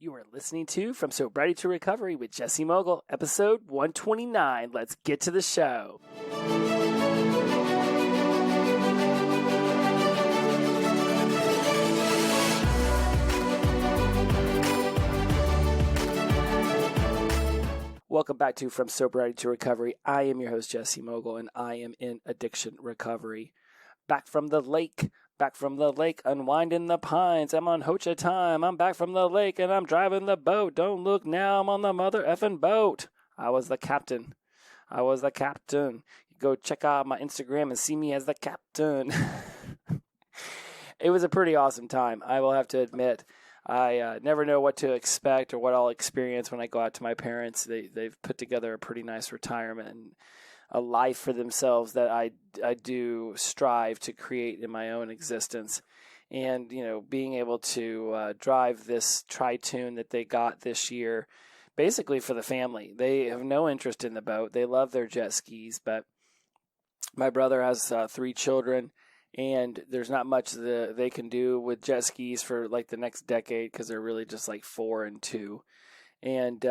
You are listening to From Sobriety to Recovery with Jesse Mogul, episode 129. Let's get to the show. Welcome back to From Sobriety to Recovery. I am your host, Jesse Mogul, and I am in addiction recovery. Back from the lake, unwinding the pines. I'm on Hocha time. I'm back from the lake, and I'm driving the boat. Don't look now, I'm on the mother effing boat. I was the captain. Go check out my Instagram and see me as the captain. It was a pretty awesome time, I will have to admit. I never know what to expect or what I'll experience when I go out to my parents. They've put together a pretty nice retirement and a life for themselves that I do strive to create in my own existence. And, being able to drive this tri-tune that they got this year, basically for the family. They have no interest in the boat. They love their jet skis, but my brother has 3 children, and there's not much that they can do with jet skis for like the next decade because they're really just like 4 and 2. And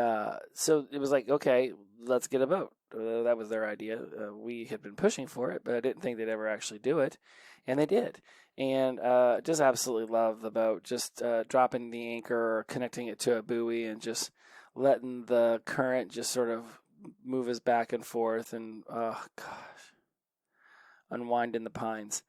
so it was like, okay, let's get a boat. That was their idea. We had been pushing for it, but I didn't think they'd ever actually do it. And they did. And just absolutely love the boat. Just dropping the anchor or connecting it to a buoy and just letting the current just sort of move us back and forth and, unwind in the pines.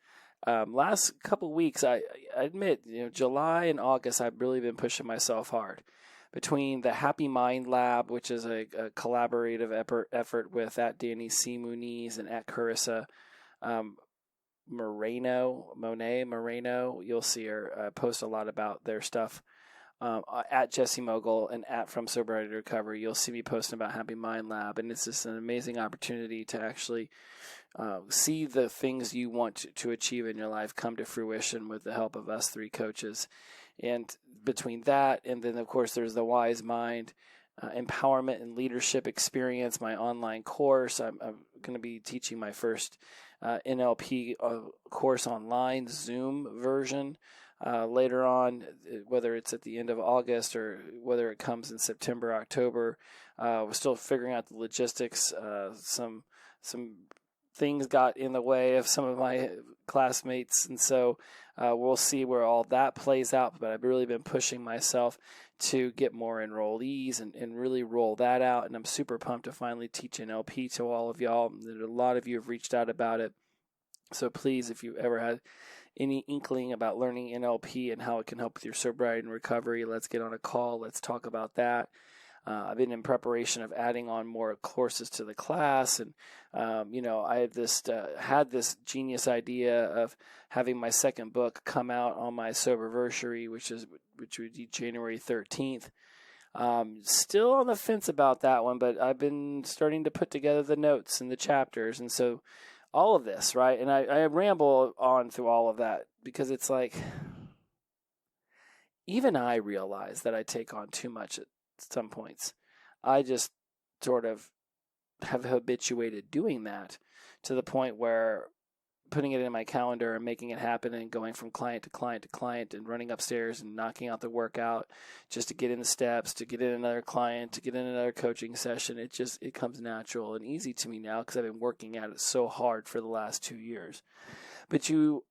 Last couple weeks, I admit, July and August, I've really been pushing myself hard. Between the Happy Mind Lab, which is a collaborative effort with at Danny C. Muniz and at Carissa Moreno, you'll see her post a lot about their stuff. At Jesse Mogul and at From Sobriety to Recovery, you'll see me posting about Happy Mind Lab, and it's just an amazing opportunity to actually see the things you want to achieve in your life come to fruition with the help of us 3 coaches. And between that, and then of course there's the Wise Mind Empowerment and Leadership Experience, my online course. I'm going to be teaching my first NLP course online, Zoom version, later on, whether it's at the end of August or whether it comes in September, October. We're still figuring out the logistics. Some things got in the way of some of my classmates, and so we'll see where all that plays out. But I've really been pushing myself to get more enrollees and really roll that out, and I'm super pumped to finally teach NLP to all of y'all. A lot of you have reached out about it, so please, if you ever had any inkling about learning NLP and how it can help with your sobriety and recovery, let's get on a call. Let's talk about that. I've been in preparation of adding on more courses to the class, and I had this genius idea of having my second book come out on my sobriversary, which would be January 13th. Still on the fence about that one, but I've been starting to put together the notes and the chapters, and so all of this, right? And I ramble on through all of that because it's like even I realize that I take on too much at some points. I just sort of have habituated doing that to the point where putting it in my calendar and making it happen and going from client to client to client and running upstairs and knocking out the workout just to get in the steps, to get in another client, to get in another coaching session. It comes natural and easy to me now because I've been working at it so hard for the last 2 years. But you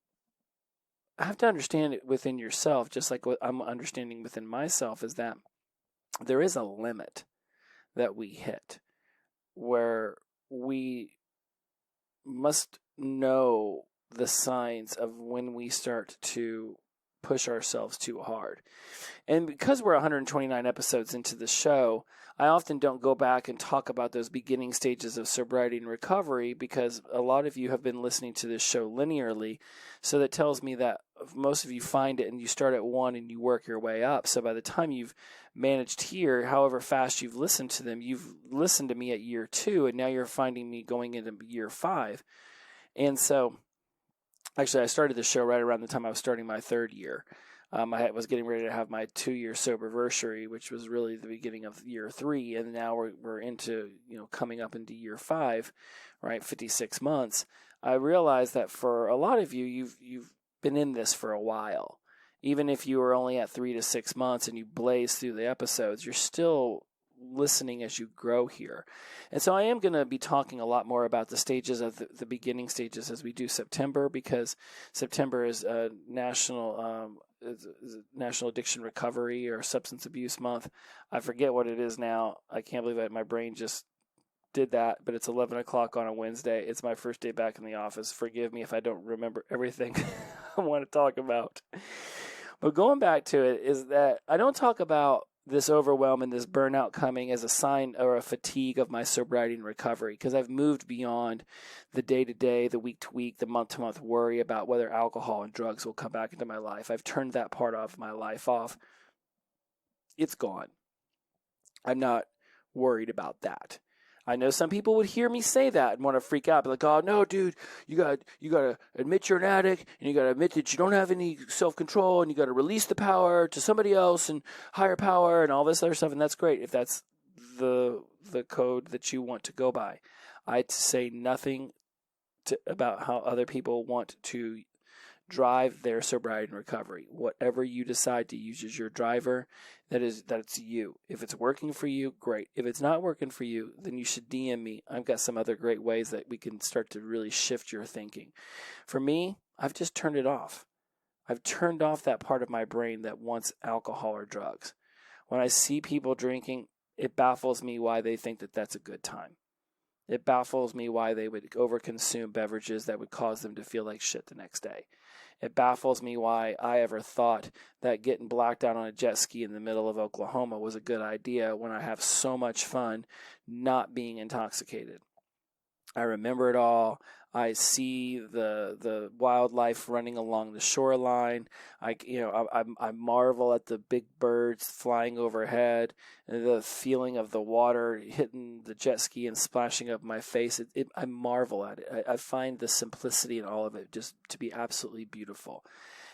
have to understand it within yourself, just like what I'm understanding within myself, is that there is a limit that we hit where we must know the signs of when we start to push ourselves too hard. And because we're 129 episodes into the show, I often don't go back and talk about those beginning stages of sobriety and recovery because a lot of you have been listening to this show linearly. So that tells me that most of you find it and you start at 1 and you work your way up. So by the time you've managed here, however fast you've listened to them, you've listened to me at year 2, and now you're finding me going into year 5. And so actually I started the show right around the time I was starting my 3rd year. I was getting ready to have my 2-year sobriversary, which was really the beginning of year 3, and now we're into coming up into year 5, right? 56 months. I realized that for a lot of you, you've been in this for a while, Even if you are only at 3 to 6 months and you blaze through the episodes, you're still listening as you grow here. And so I am going to be talking a lot more about the stages of the beginning stages as we do September, because September is National Addiction Recovery or Substance Abuse Month. I forget what it is now. I can't believe it. My brain just did that, but it's 11 o'clock on a Wednesday. It's my first day back in the office. Forgive me if I don't remember everything I want to talk about. But going back to it is that I don't talk about this overwhelm and this burnout coming as a sign or a fatigue of my sobriety and recovery, because I've moved beyond the day-to-day, the week-to-week, the month-to-month worry about whether alcohol and drugs will come back into my life. I've turned that part of my life off. It's gone. I'm not worried about that. I know some people would hear me say that and want to freak out, be like, "Oh no, dude, you gotta admit you're an addict, and you gotta admit that you don't have any self-control, and you gotta release the power to somebody else and higher power and all this other stuff." And that's great if that's the code that you want to go by. I say nothing about how other people want to drive their sobriety and recovery. Whatever you decide to use as your driver, that's you. If it's working for you, great. If it's not working for you, then you should DM me. I've got some other great ways that we can start to really shift your thinking. For me, I've just turned it off. I've turned off that part of my brain that wants alcohol or drugs. When I see people drinking, it baffles me why they think that that's a good time. It baffles me why they would overconsume beverages that would cause them to feel like shit the next day. It baffles me why I ever thought that getting blacked out on a jet ski in the middle of Oklahoma was a good idea when I have so much fun not being intoxicated. I remember it all. I see the wildlife running along the shoreline. I marvel at the big birds flying overhead, and the feeling of the water hitting the jet ski and splashing up my face. I marvel at it. I find the simplicity in all of it just to be absolutely beautiful.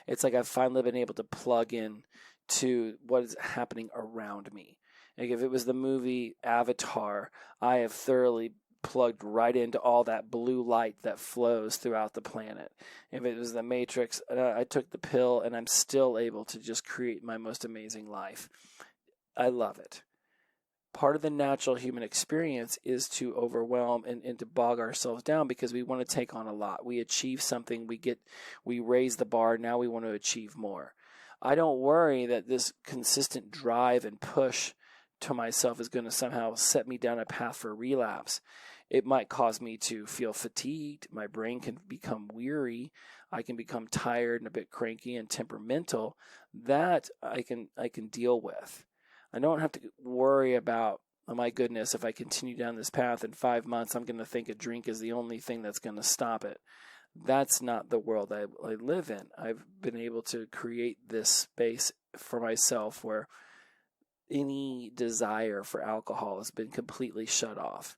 It's like I've finally been able to plug in to what is happening around me. Like if it was the movie Avatar, I have thoroughly plugged right into all that blue light that flows throughout the planet. If it was the Matrix, I took the pill and I'm still able to just create my most amazing life. I love it. Part of the natural human experience is to overwhelm and to bog ourselves down because we want to take on a lot. We achieve something, we raise the bar, now we want to achieve more. I don't worry that this consistent drive and push to myself is going to somehow set me down a path for relapse. It might cause me to feel fatigued. My brain can become weary. I can become tired and a bit cranky and temperamental. That I can deal with. I don't have to worry about, oh my goodness, if I continue down this path in 5 months, I'm going to think a drink is the only thing that's going to stop it. That's not the world I live in. I've been able to create this space for myself where any desire for alcohol has been completely shut off.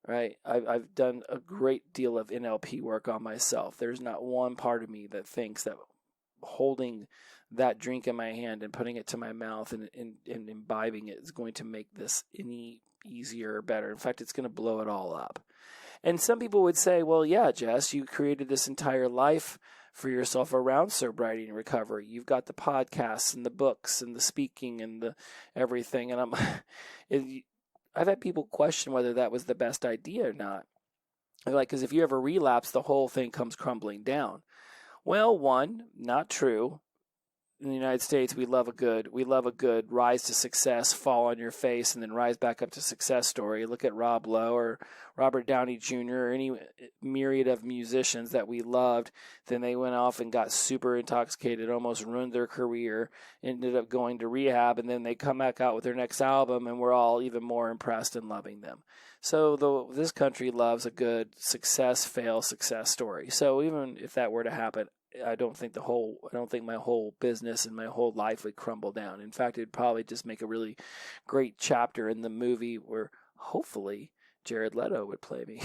Right? I've done a great deal of NLP work on myself. There's not one part of me that thinks that holding that drink in my hand and putting it to my mouth and imbibing it is going to make this any easier or better. In fact, it's going to blow it all up. And some people would say, well, yeah, Jess, you created this entire life for yourself around sobriety and recovery. You've got the podcasts and the books and the speaking and the everything. And I've had people question whether that was the best idea or not. Like, because if you ever relapse, the whole thing comes crumbling down. Well, one, not true. In the United States, we love a good rise to success, fall on your face, and then rise back up to success story. Look at Rob Lowe or Robert Downey Jr. or any myriad of musicians that we loved. Then they went off and got super intoxicated, almost ruined their career, ended up going to rehab, and then they come back out with their next album, and we're all even more impressed and loving them. So this country loves a good success story. So even if that were to happen, I don't think my whole business and my whole life would crumble down. In fact, it'd probably just make a really great chapter in the movie where hopefully Jared Leto would play me.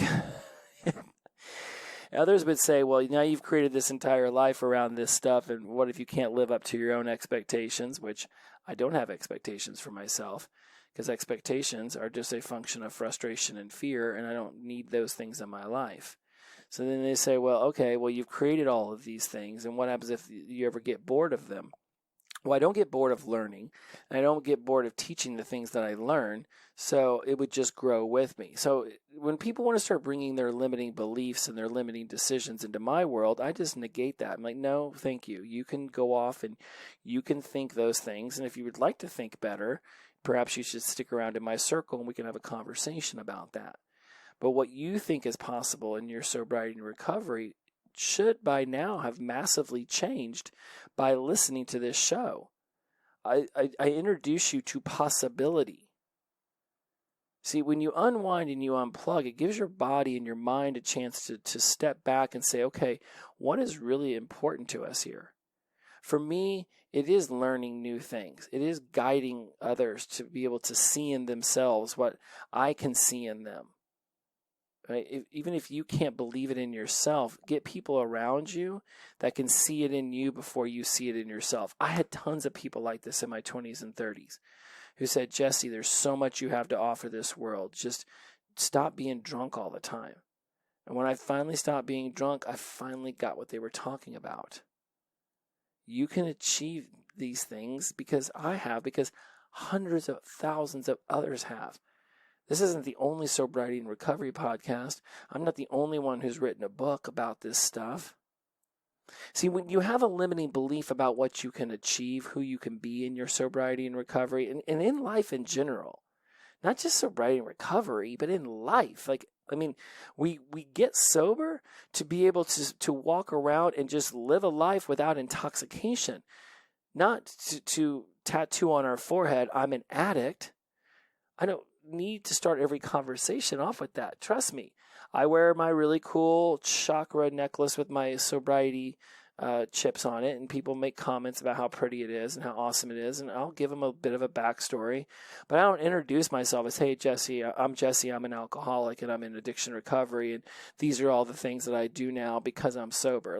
Others would say, well, now you've created this entire life around this stuff, and what if you can't live up to your own expectations, which I don't have expectations for myself, because expectations are just a function of frustration and fear, and I don't need those things in my life. So then they say, well, okay, well, you've created all of these things, and what happens if you ever get bored of them? Well, I don't get bored of learning, and I don't get bored of teaching the things that I learn, so it would just grow with me. So when people want to start bringing their limiting beliefs and their limiting decisions into my world, I just negate that. I'm like, no, thank you. You can go off and you can think those things, and if you would like to think better, perhaps you should stick around in my circle and we can have a conversation about that. But what you think is possible in your sobriety and recovery should by now have massively changed by listening to this show. I introduce you to possibility. See, when you unwind and you unplug, it gives your body and your mind a chance to step back and say, okay, what is really important to us here? For me, it is learning new things. It is guiding others to be able to see in themselves what I can see in them. Right? Even if you can't believe it in yourself, get people around you that can see it in you before you see it in yourself. I had tons of people like this in my 20s and 30s who said, Jesse, there's so much you have to offer this world. Just stop being drunk all the time. And when I finally stopped being drunk, I finally got what they were talking about. You can achieve these things because hundreds of thousands of others have. This isn't the only sobriety and recovery podcast. I'm not the only one who's written a book about this stuff. See, when you have a limiting belief about what you can achieve, who you can be in your sobriety and recovery, and in life in general, not just sobriety and recovery, but in life. We get sober to be able to walk around and just live a life without intoxication. Not to tattoo on our forehead, I'm an addict. I don't need to start every conversation off with that. Trust me. I wear my really cool chakra necklace with my sobriety chips on it, and people make comments about how pretty it is and how awesome it is, and I'll give them a bit of a backstory. But I don't introduce myself as, hey, Jesse, I'm an alcoholic, and I'm in addiction recovery, and these are all the things that I do now because I'm sober.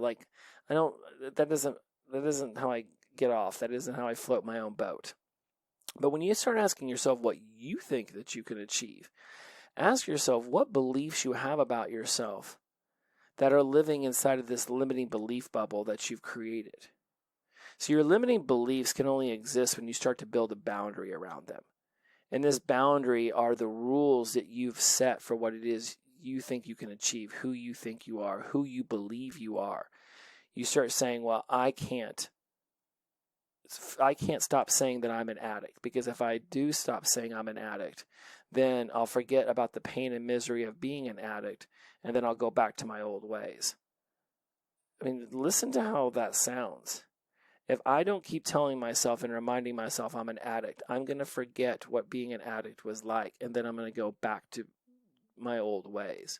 That isn't how I get off. That isn't how I float my own boat. But when you start asking yourself what you think that you can achieve, ask yourself what beliefs you have about yourself that are living inside of this limiting belief bubble that you've created. So your limiting beliefs can only exist when you start to build a boundary around them. And this boundary are the rules that you've set for what it is you think you can achieve, who you think you are, who you believe you are. You start saying, well, I can't stop saying that I'm an addict, because if I do stop saying I'm an addict, then I'll forget about the pain and misery of being an addict, and then I'll go back to my old ways. I mean, listen to how that sounds. If I don't keep telling myself and reminding myself I'm an addict, I'm going to forget what being an addict was like, and then I'm going to go back to my old ways.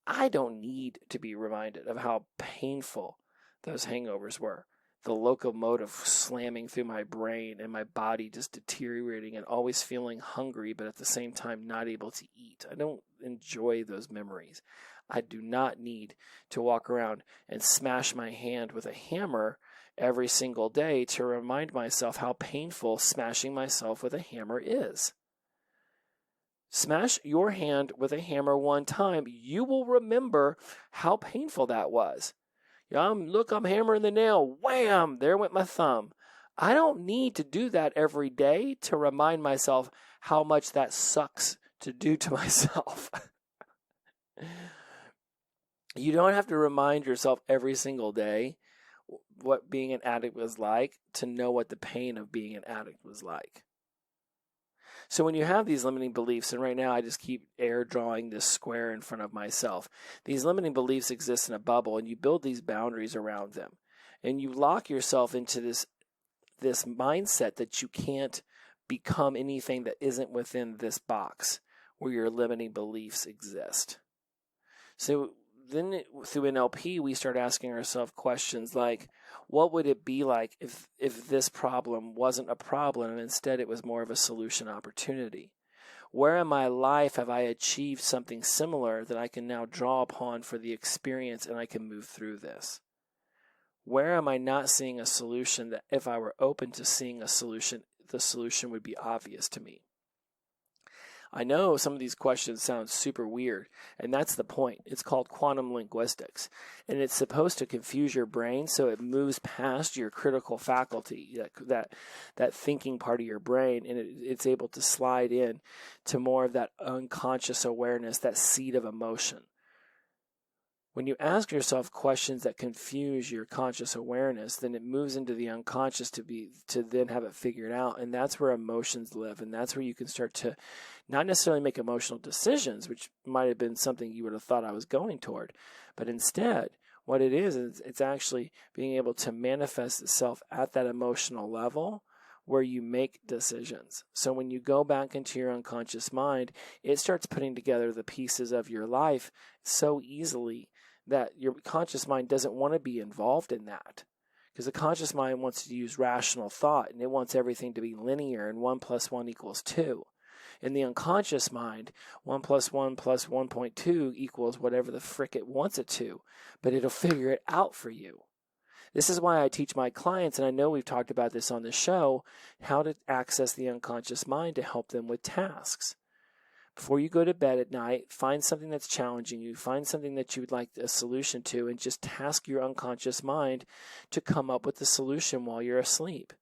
I don't need to be reminded of how painful those hangovers were. The locomotive slamming through my brain and my body just deteriorating and always feeling hungry, but at the same time not able to eat. I don't enjoy those memories. I do not need to walk around and smash my hand with a hammer every single day to remind myself how painful smashing myself with a hammer is. Smash your hand with a hammer one time, you will remember how painful that was. I'm hammering the nail. Wham! There went my thumb. I don't need to do that every day to remind myself how much that sucks to do to myself. You don't have to remind yourself every single day what being an addict was like to know what the pain of being an addict was like. So when you have these limiting beliefs, and right now I just keep air drawing this square in front of myself, these limiting beliefs exist in a bubble, and you build these boundaries around them. And you lock yourself into this mindset that you can't become anything that isn't within this box where your limiting beliefs exist. So then through NLP, we start asking ourselves questions like, what would it be like if this problem wasn't a problem and instead it was more of a solution opportunity? Where in my life have I achieved something similar that I can now draw upon for the experience and I can move through this? Where am I not seeing a solution that if I were open to seeing a solution, the solution would be obvious to me? I know some of these questions sound super weird, and that's the point. It's called quantum linguistics, and it's supposed to confuse your brain so it moves past your critical faculty, that thinking part of your brain, and it's able to slide in to more of that unconscious awareness, that seed of emotion. When you ask yourself questions that confuse your conscious awareness, then it moves into the unconscious to then have it figured out, and that's where emotions live, and that's where you can start to not necessarily make emotional decisions, which might have been something you would have thought I was going toward, but instead, what it is it's actually being able to manifest itself at that emotional level where you make decisions. So when you go back into your unconscious mind, it starts putting together the pieces of your life so easily that your conscious mind doesn't want to be involved in that. Because the conscious mind wants to use rational thought, and it wants everything to be linear, and 1 + 1 = 2. In the unconscious mind, 1 + 1 + 1.2 equals whatever the frick it wants it to, but it'll figure it out for you. This is why I teach my clients, and I know we've talked about this on the show, how to access the unconscious mind to help them with tasks. Before you go to bed at night, find something that's challenging you, find something that you would like a solution to, and just task your unconscious mind to come up with the solution while you're asleep.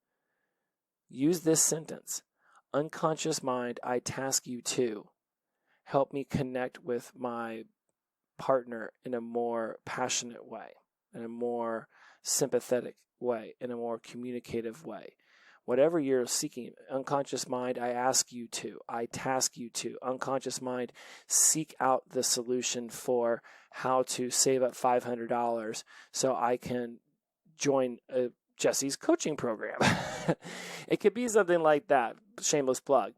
Use this sentence: unconscious mind, I task you to help me connect with my partner in a more passionate way, in a more sympathetic way, in a more communicative way. Whatever you're seeking, unconscious mind, I ask you to, I task you to. Unconscious mind, seek out the solution for how to save up $500 so I can join Jesse's coaching program. It could be something like that, shameless plug.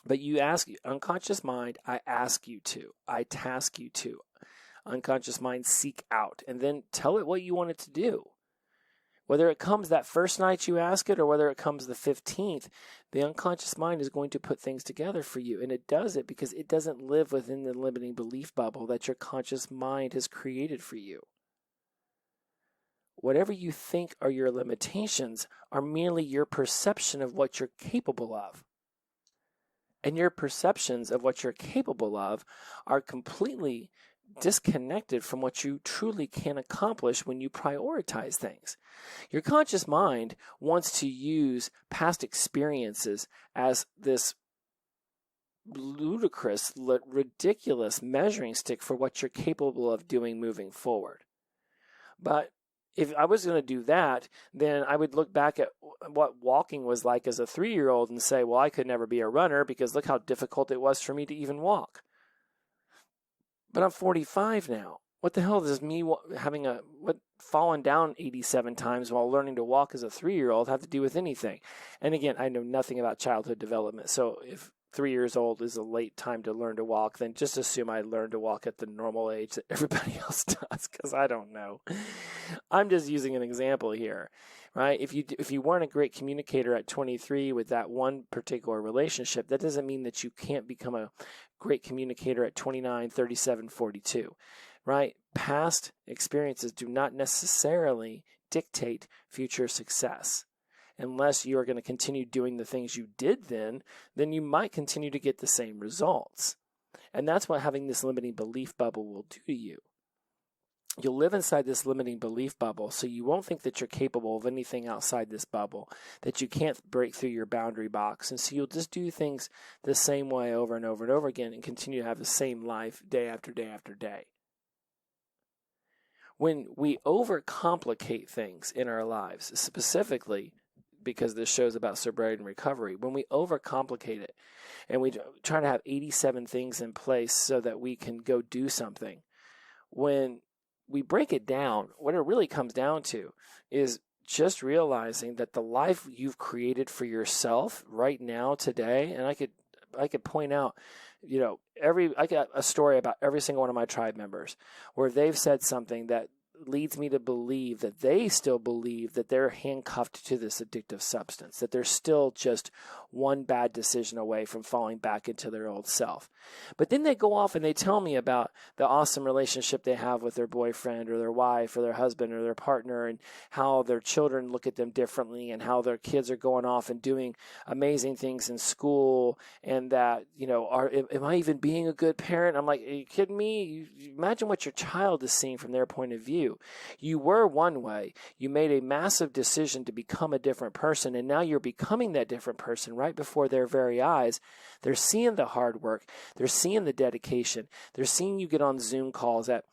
But you ask, unconscious mind, I ask you to, I task you to. Unconscious mind, seek out, and then tell it what you want it to do. Whether it comes that first night you ask it or whether it comes the 15th, the unconscious mind is going to put things together for you. And it does it because it doesn't live within the limiting belief bubble that your conscious mind has created for you. Whatever you think are your limitations are merely your perception of what you're capable of. And your perceptions of what you're capable of are completely disconnected from what you truly can accomplish when you prioritize things. Your conscious mind wants to use past experiences as this ludicrous, ridiculous measuring stick for what you're capable of doing moving forward. But if I was going to do that, then I would look back at what walking was like as a 3-year-old and say, well, I could never be a runner because look how difficult it was for me to even walk. But I'm 45 now. What the hell does me having fallen down 87 times while learning to walk as a 3-year-old have to do with anything? And again, I know nothing about childhood development. So if 3 years old is a late time to learn to walk, then just assume I learned to walk at the normal age that everybody else does, because I don't know. I'm just using an example here, right? If you weren't a great communicator at 23 with that one particular relationship, that doesn't mean that you can't become a great communicator at 29, 37, 42, right? Past experiences do not necessarily dictate future success. Unless you are going to continue doing the things you did then you might continue to get the same results. And that's what having this limiting belief bubble will do to you. You'll live inside this limiting belief bubble, so you won't think that you're capable of anything outside this bubble, that you can't break through your boundary box. And so you'll just do things the same way over and over and over again and continue to have the same life day after day after day. When we overcomplicate things in our lives, specifically because this show's about sobriety and recovery, when we overcomplicate it and we try to have 87 things in place so that we can go do something, when we break it down, what it really comes down to is just realizing that the life you've created for yourself right now, today, and I could point out, I got a story about every single one of my tribe members where they've said something that leads me to believe that they still believe that they're handcuffed to this addictive substance, that they're still just one bad decision away from falling back into their old self. But then they go off and they tell me about the awesome relationship they have with their boyfriend or their wife or their husband or their partner, and how their children look at them differently, and how their kids are going off and doing amazing things in school, and that, am I even being a good parent? I'm like, are you kidding me? You imagine what your child is seeing from their point of view. You were one way. You made a massive decision to become a different person, and now you're becoming that different person right before their very eyes. They're seeing the hard work. They're seeing the dedication. They're seeing you get on Zoom calls at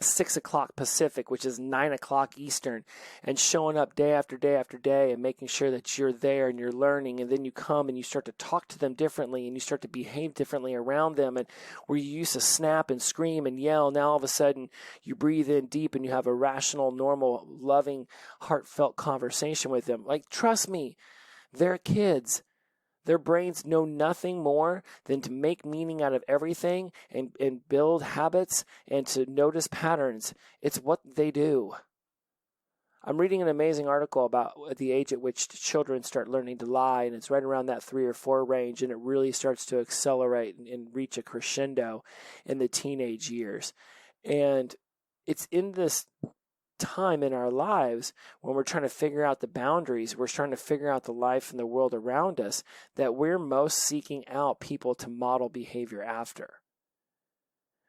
6 o'clock Pacific, which is 9 o'clock Eastern, and showing up day after day after day and making sure that you're there and you're learning. And then you come and you start to talk to them differently, and you start to behave differently around them. And where you used to snap and scream and yell, now all of a sudden you breathe in deep and you have a rational, normal, loving, heartfelt conversation with them. Like, trust me, they're kids. Their brains know nothing more than to make meaning out of everything and build habits and to notice patterns. It's what they do. I'm reading an amazing article about the age at which children start learning to lie, and it's right around that 3 or 4 range, and it really starts to accelerate and reach a crescendo in the teenage years. And it's in this time in our lives when we're trying to figure out the boundaries, we're trying to figure out the life and the world around us, that we're most seeking out people to model behavior after.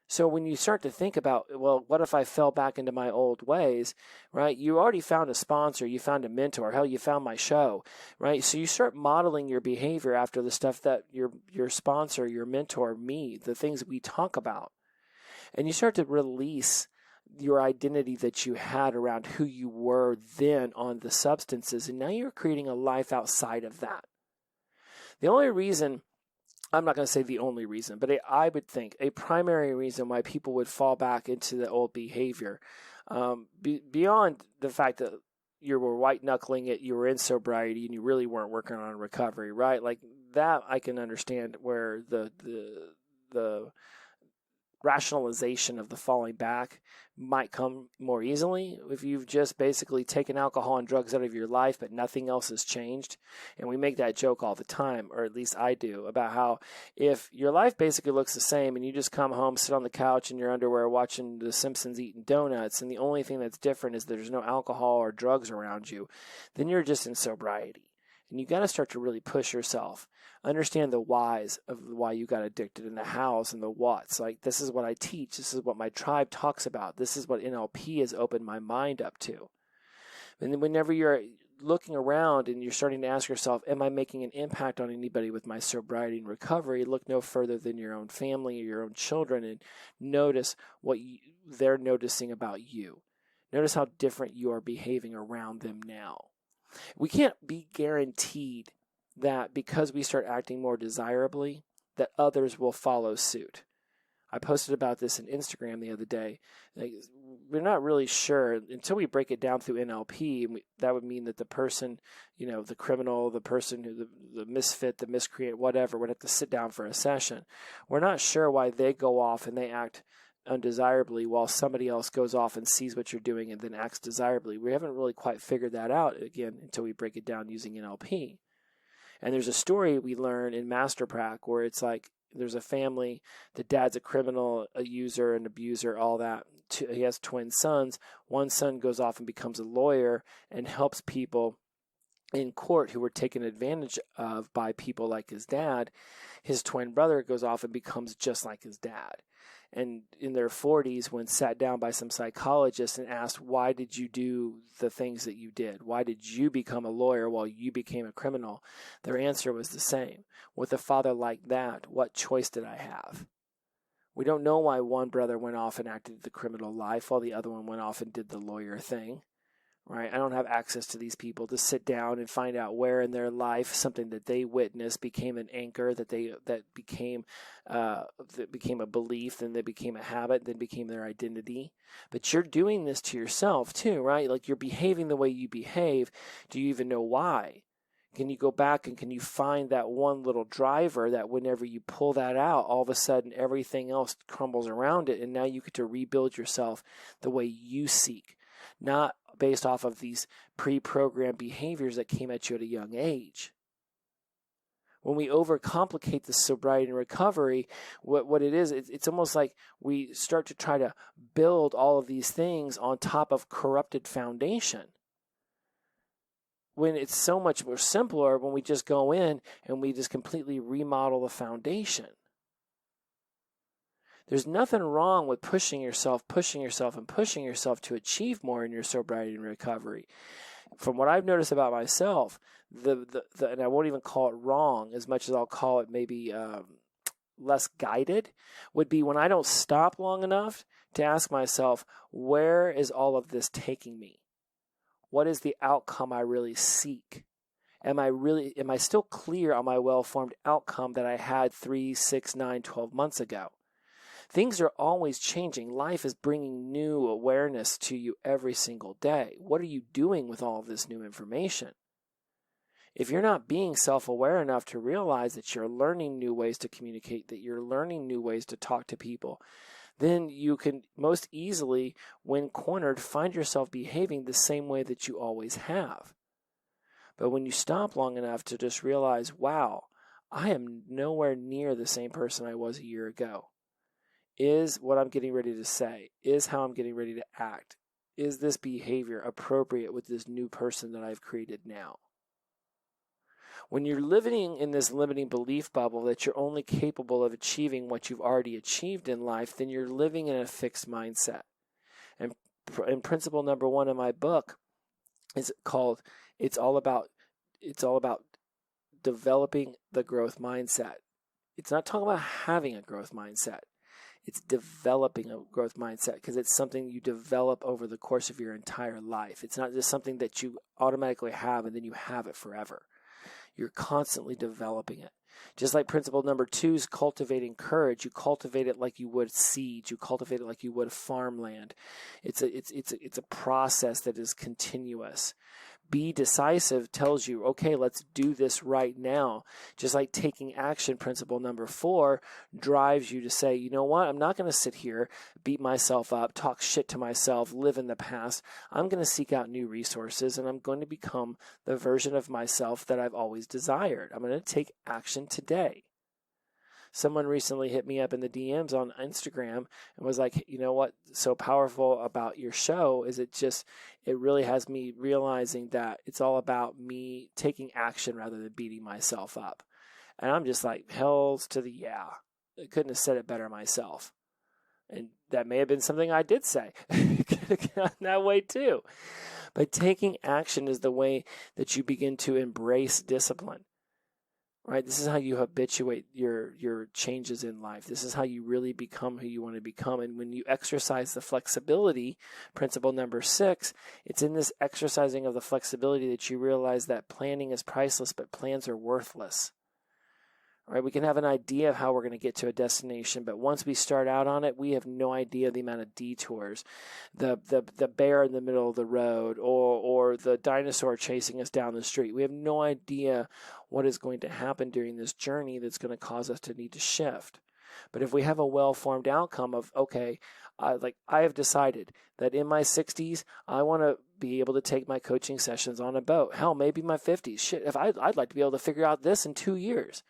So when you start to think about, well, what if I fell back into my old ways, right? You already found a sponsor, you found a mentor, hell, you found my show, right? So you start modeling your behavior after the stuff that your sponsor, your mentor, me, the things we talk about. And you start to release your identity that you had around who you were then on the substances, and now you're creating a life outside of that. The only reason, I'm not going to say the only reason, but I would think a primary reason why people would fall back into the old behavior, beyond the fact that you were white-knuckling it, you were in sobriety, and you really weren't working on recovery, right? Like that I can understand, where the rationalization of the falling back might come more easily if you've just basically taken alcohol and drugs out of your life, but nothing else has changed. And we make that joke all the time, or at least I do, about how if your life basically looks the same and you just come home, sit on the couch in your underwear watching The Simpsons eating donuts, and the only thing that's different is there's no alcohol or drugs around you, then you're just in sobriety. And you got to start to really push yourself. Understand the whys of why you got addicted, and the hows and the whats. Like, this is what I teach. This is what my tribe talks about. This is what NLP has opened my mind up to. And then whenever you're looking around and you're starting to ask yourself, am I making an impact on anybody with my sobriety and recovery? Look no further than your own family or your own children, and notice what they're noticing about you. Notice how different you are behaving around them now. We can't be guaranteed that because we start acting more desirably, that others will follow suit. I posted about this in Instagram the other day. Like, we're not really sure until we break it down through NLP. That would mean that the person, the criminal, the person who, the misfit, the miscreant, whatever, would have to sit down for a session. We're not sure why they go off and they act undesirably while somebody else goes off and sees what you're doing and then acts desirably. We haven't really quite figured that out, again, until we break it down using NLP. And there's a story we learn in Master Prac where it's like there's a family, the dad's a criminal, a user, an abuser, all that. He has twin sons. One son goes off and becomes a lawyer and helps people in court who were taken advantage of by people like his dad. His twin brother goes off and becomes just like his dad. And in their 40s, when sat down by some psychologists and asked, why did you do the things that you did? Why did you become a lawyer while you became a criminal? Their answer was the same. With a father like that, what choice did I have? We don't know why one brother went off and acted the criminal life while the other one went off and did the lawyer thing. Right? I don't have access to these people to sit down and find out where in their life something that they witnessed became an anchor, that became a belief, then that became a habit, then became their identity. But you're doing this to yourself too, right? Like, you're behaving the way you behave. Do you even know why? Can you go back and can you find that one little driver that whenever you pull that out, all of a sudden everything else crumbles around it, and now you get to rebuild yourself the way you seek, not based off of these pre-programmed behaviors that came at you at a young age. When we overcomplicate the sobriety and recovery, what it is, it's almost like we start to try to build all of these things on top of corrupted foundation. When it's so much more simpler when we just go in and we just completely remodel the foundation. There's nothing wrong with pushing yourself, and pushing yourself to achieve more in your sobriety and recovery. From what I've noticed about myself, and I won't even call it wrong as much as I'll call it maybe less guided, would be when I don't stop long enough to ask myself, where is all of this taking me? What is the outcome I really seek? Am I still clear on my well-formed outcome that I had 3, 6, 9, 12 months ago? Things are always changing. Life is bringing new awareness to you every single day. What are you doing with all of this new information? If you're not being self-aware enough to realize that you're learning new ways to communicate, that you're learning new ways to talk to people, then you can most easily, when cornered, find yourself behaving the same way that you always have. But when you stop long enough to just realize, wow, I am nowhere near the same person I was a year ago. Is what I'm getting ready to say, is how I'm getting ready to act, is this behavior appropriate with this new person that I've created now? When you're living in this limiting belief bubble that you're only capable of achieving what you've already achieved in life, then you're living in a fixed mindset. And principle number 1 in my book is called, it's all about developing the growth mindset. It's not talking about having a growth mindset. It's developing a growth mindset, because it's something you develop over the course of your entire life. It's not just something that you automatically have and then you have it forever. You're constantly developing it. Just like principle number 2 is cultivating courage. You cultivate it like you would seeds. You cultivate it like you would farmland. It's a process that is continuous. Be decisive tells you, okay, let's do this right now. Just like taking action, principle number 4 drives you to say, you know what, I'm not going to sit here, beat myself up, talk shit to myself, live in the past. I'm going to seek out new resources, and I'm going to become the version of myself that I've always desired. I'm going to take action today. Someone recently hit me up in the DMs on Instagram and was like, you know what, so powerful about your show is it really has me realizing that it's all about me taking action rather than beating myself up. And I'm just like, hells to the yeah. I couldn't have said it better myself. And that may have been something I did say. Could have gone that way too. But taking action is the way that you begin to embrace discipline. Right? This is how you habituate your changes in life. This is how you really become who you want to become. And when you exercise the flexibility, principle number 6, it's in this exercising of the flexibility that you realize that planning is priceless, but plans are worthless. Right? We can have an idea of how we're going to get to a destination, but once we start out on it, we have no idea the amount of detours, the bear in the middle of the road, or the dinosaur chasing us down the street. We have no idea what is going to happen during this journey that's going to cause us to need to shift. But if we have a well-formed outcome of, okay, I have decided that in my 60s, I want to be able to take my coaching sessions on a boat. Hell, maybe my 50s. Shit, if I'd like to be able to figure out this in 2 years.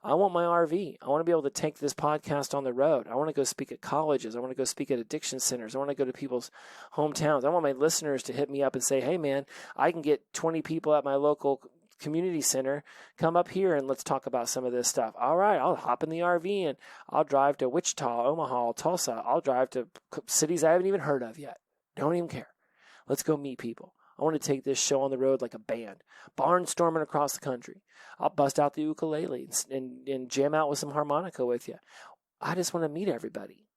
I want my RV. I want to be able to take this podcast on the road. I want to go speak at colleges. I want to go speak at addiction centers. I want to go to people's hometowns. I want my listeners to hit me up and say, hey, man, I can get 20 people at my local community center. Come up here and let's talk about some of this stuff. All right, I'll hop in the RV and I'll drive to Wichita, Omaha, Tulsa. I'll drive to cities I haven't even heard of yet. Don't even care. Let's go meet people. I want to take this show on the road like a band, barnstorming across the country. I'll bust out the ukulele and jam out with some harmonica with you. I just want to meet everybody.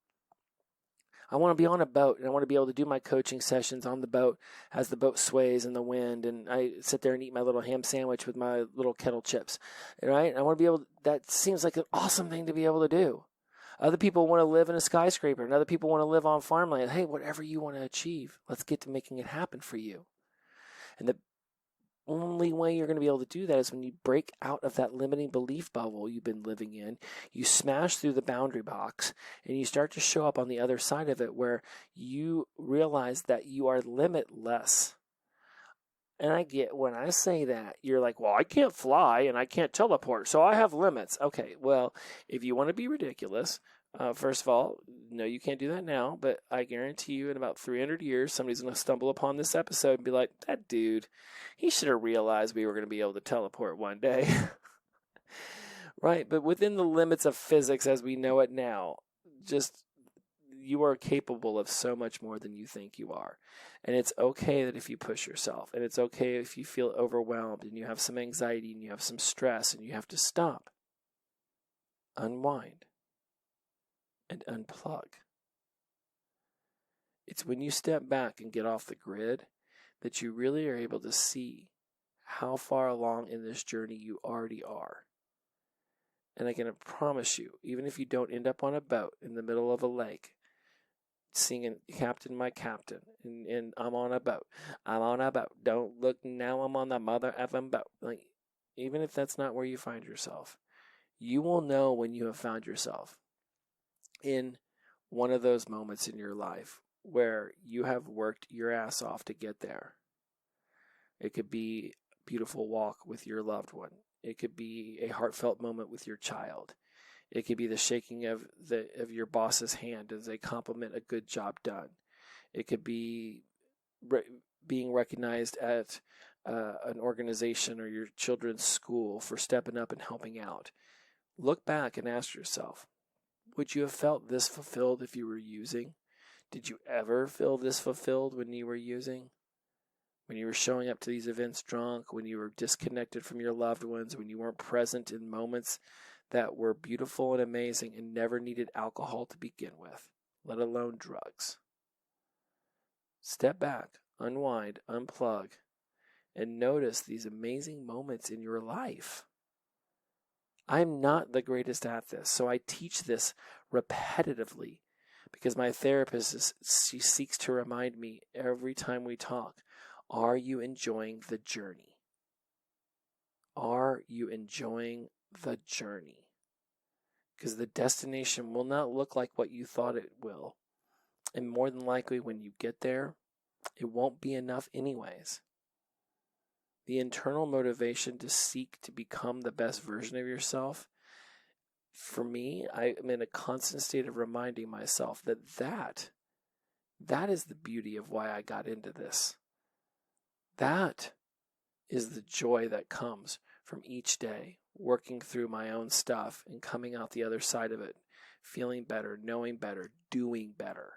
I want to be on a boat, and I want to be able to do my coaching sessions on the boat as the boat sways in the wind, and I sit there and eat my little ham sandwich with my little kettle chips, right? I want to be able to, that seems like an awesome thing to be able to do. Other people want to live in a skyscraper, and other people want to live on farmland. Hey, whatever you want to achieve, let's get to making it happen for you. And only way you're going to be able to do that is when you break out of that limiting belief bubble you've been living in. You smash through the boundary box and you start to show up on the other side of it where you realize that you are limitless. And I get when I say that, you're like, well, I can't fly and I can't teleport, so I have limits. Okay, well, if you want to be ridiculous, first of all, no, you can't do that now, but I guarantee you in about 300 years, somebody's going to stumble upon this episode and be like, that dude, he should have realized we were going to be able to teleport one day. Right, but within the limits of physics as we know it now, just you are capable of so much more than you think you are. And it's okay that if you push yourself, and it's okay if you feel overwhelmed and you have some anxiety and you have some stress and you have to stop, unwind, and unplug. It's when you step back and get off the grid that you really are able to see how far along in this journey you already are. And I can promise you, even if you don't end up on a boat in the middle of a lake, singing Captain, My Captain, and I'm on a boat. I'm on a boat. Don't look now, I'm on the mother effing boat. Like, even if that's not where you find yourself, you will know when you have found yourself in one of those moments in your life where you have worked your ass off to get there. It could be a beautiful walk with your loved one. It could be a heartfelt moment with your child. It could be the shaking of your boss's hand as they compliment a good job done. It could be being recognized at an organization or your children's school for stepping up and helping out. Look back and ask yourself, would you have felt this fulfilled if you were using? Did you ever feel this fulfilled when you were using? When you were showing up to these events drunk, when you were disconnected from your loved ones, when you weren't present in moments that were beautiful and amazing and never needed alcohol to begin with, let alone drugs. Step back, unwind, unplug, and notice these amazing moments in your life. I'm not the greatest at this, so I teach this repetitively because my therapist, she seeks to remind me every time we talk, are you enjoying the journey? Are you enjoying the journey? Because the destination will not look like what you thought it will. And more than likely, when you get there, it won't be enough anyways. The internal motivation to seek to become the best version of yourself, for me, I am in a constant state of reminding myself that is the beauty of why I got into this. That is the joy that comes from each day, working through my own stuff and coming out the other side of it, feeling better, knowing better, doing better.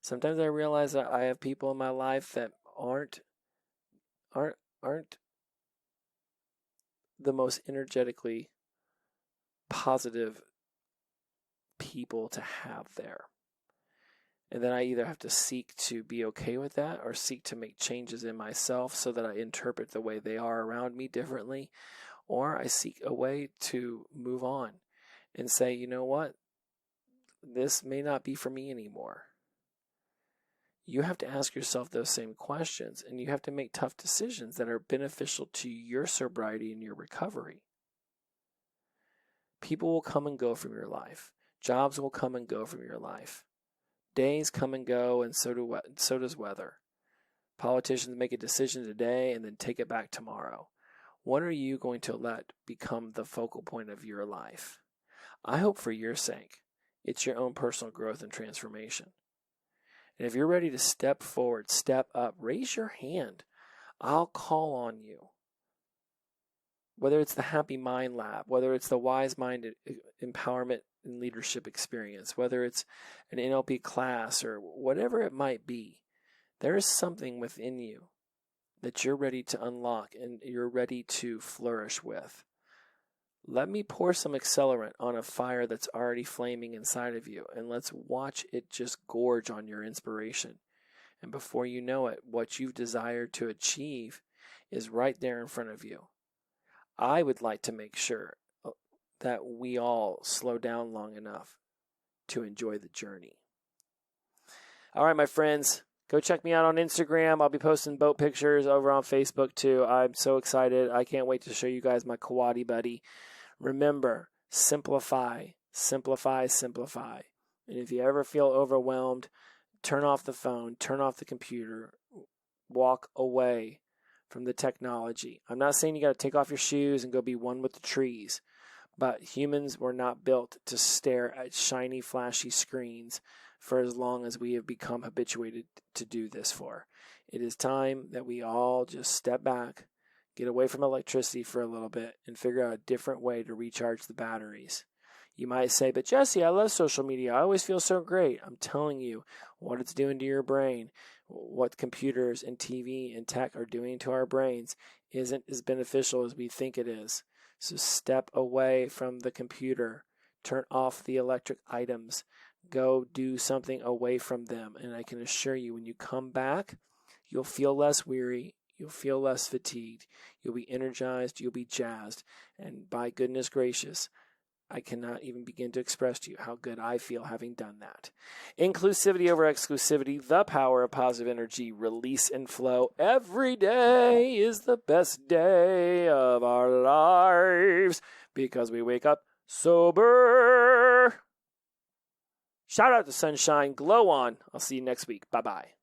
Sometimes I realize that I have people in my life that aren't the most energetically positive people to have there. And then I either have to seek to be okay with that or seek to make changes in myself so that I interpret the way they are around me differently, or I seek a way to move on and say, you know what, this may not be for me anymore. You have to ask yourself those same questions, and you have to make tough decisions that are beneficial to your sobriety and your recovery. People will come and go from your life. Jobs will come and go from your life. Days come and go, and so does weather. Politicians make a decision today and then take it back tomorrow. What are you going to let become the focal point of your life? I hope for your sake, it's your own personal growth and transformation. And if you're ready to step forward, step up, raise your hand. I'll call on you. Whether it's the Happy Mind Lab, whether it's the Wise Mind Empowerment and Leadership Experience, whether it's an NLP class or whatever it might be, there is something within you that you're ready to unlock and you're ready to flourish with. Let me pour some accelerant on a fire that's already flaming inside of you, and let's watch it just gorge on your inspiration. And before you know it, what you've desired to achieve is right there in front of you. I would like to make sure that we all slow down long enough to enjoy the journey. All right, my friends, Go check me out on Instagram. I'll be posting boat pictures over on Facebook too. I'm so excited. I can't wait to show you guys my Kawadi buddy. Remember, simplify, simplify, simplify. And if you ever feel overwhelmed, turn off the phone, turn off the computer, walk away from the technology. I'm not saying you got to take off your shoes and go be one with the trees, but humans were not built to stare at shiny, flashy screens for as long as we have become habituated to do this for. It is time that we all just step back, get away from electricity for a little bit, and figure out a different way to recharge the batteries. You might say, but Jesse, I love social media. I always feel so great. I'm telling you what it's doing to your brain, what computers and TV and tech are doing to our brains isn't as beneficial as we think it is. So step away from the computer, turn off the electric items, go do something away from them. And I can assure you, when you come back, you'll feel less weary, you'll feel less fatigued, you'll be energized, you'll be jazzed. And by goodness gracious, I cannot even begin to express to you how good I feel having done that. Inclusivity over exclusivity, the power of positive energy, release and flow. Every day is the best day of our lives because we wake up sober. Shout out to Sunshine. Glow on. I'll see you next week. Bye-bye.